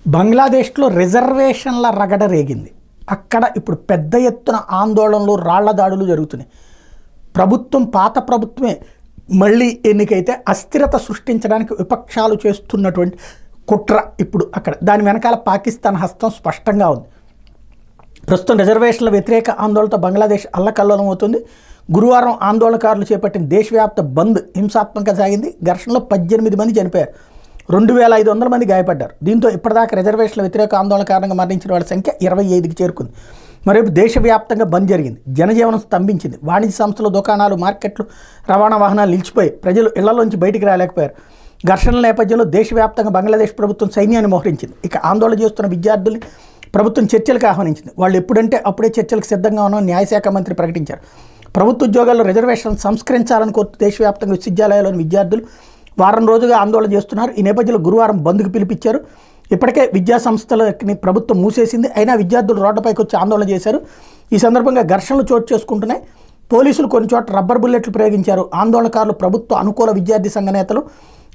బంగ్లాదేశ్లో రిజర్వేషన్ల రగడ రేగింది. అక్కడ ఇప్పుడు పెద్ద ఎత్తున ఆందోళనలు, రాళ్ల దాడులు జరుగుతున్నాయి. పాత ప్రభుత్వమే మళ్ళీ ఎన్నికైతే అస్థిరత సృష్టించడానికి విపక్షాలు చేస్తున్నటువంటి కుట్ర ఇప్పుడు అక్కడ దాని వెనకాల పాకిస్తాన్ హస్తం స్పష్టంగా ఉంది. ప్రస్తుతం రిజర్వేషన్ల వ్యతిరేక ఆందోళనతో బంగ్లాదేశ్ అల్లకల్లోలం అవుతుంది. గురువారం ఆందోళనకారులు చేపట్టిన దేశవ్యాప్త బంద్ హింసాత్మకంగా సాగింది. ఘర్షణలో 18 మంది చనిపోయారు, 2500 మంది గాయపడ్డారు. దీంతో ఇప్పటిదాకా రిజర్వేషన్ల వ్యతిరేక ఆందోళన కారణంగా మరణించిన వాళ్ళ సంఖ్య 25కి చేరుకుంది. మరోవైపు దేశవ్యాప్తంగా బంద్ జరిగింది. జనజీవనం స్తంభించింది. వాణిజ్య సంస్థలు, దుకాణాలు, మార్కెట్లు, రవాణా వాహనాలు నిలిచిపోయాయి. ప్రజలు ఇళ్లలోంచి బయటికి రాలేకపోయారు. ఘర్షణల నేపథ్యంలో దేశవ్యాప్తంగా బంగ్లాదేశ్ ప్రభుత్వం సైన్యాన్ని మోహరించింది. ఇక ఆందోళన చేస్తున్న విద్యార్థుల్ని ప్రభుత్వం చర్చలకు ఆహ్వానించింది. వాళ్ళు ఎప్పుడంటే అప్పుడే చర్చలకు సిద్ధంగా ఉన్నామని న్యాయశాఖ మంత్రి ప్రకటించారు. ప్రభుత్వ ఉద్యోగాల్లో రిజర్వేషన్ సంస్కరించాలని కోరుతూ దేశవ్యాప్తంగా విశ్వవిద్యాలయాల్లోని విద్యార్థులు వారం రోజుగా ఆందోళన చేస్తున్నారు. ఈ నేపథ్యంలో గురువారం బంద్కు పిలిపించారు. ఇప్పటికే విద్యా సంస్థలని ప్రభుత్వం మూసేసింది. అయినా విద్యార్థులు రోడ్లపైకి వచ్చి ఆందోళన చేశారు. ఈ సందర్భంగా ఘర్షణలు చోటు చేసుకుంటున్నాయి. పోలీసులు కొన్ని చోట్ల రబ్బర్ బుల్లెట్లు ప్రయోగించారు. ఆందోళనకారులు ప్రభుత్వ అనుకూల విద్యార్థి సంఘ నేతలు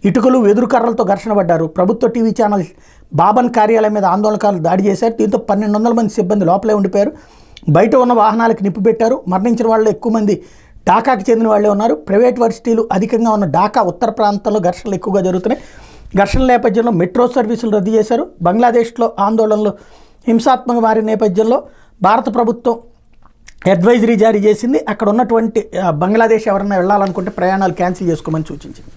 ఇటుకలు, వెదురుకర్రలతో ఘర్షణ పడ్డారు. ప్రభుత్వ టీవీ ఛానల్ బాబన్ కార్యాలయం మీద ఆందోళనకారులు దాడి చేశారు. దీంతో 1200 మంది సిబ్బంది లోపలే ఉండిపోయారు. బయట ఉన్న వాహనాలకు నిప్పు పెట్టారు. మరణించిన వాళ్ళు ఎక్కువ మంది ఢాకాకి చెందిన వాళ్ళే ఉన్నారు. ప్రైవేట్ వర్సిటీలు అధికంగా ఉన్న ఢాకా ఉత్తర ప్రాంతంలో ఘర్షణలు ఎక్కువగా జరుగుతున్నాయి. ఘర్షణల నేపథ్యంలో మెట్రో సర్వీసులు రద్దు చేశారు. బంగ్లాదేశ్లో ఆందోళనలు హింసాత్మక మారిన నేపథ్యంలో భారత ప్రభుత్వం అడ్వైజరీ జారీ చేసింది. అక్కడ ఉన్నటువంటి బంగ్లాదేశ్ ఎవరైనా వెళ్ళాలనుకుంటే ప్రయాణాలు క్యాన్సిల్ చేసుకోమని సూచించింది.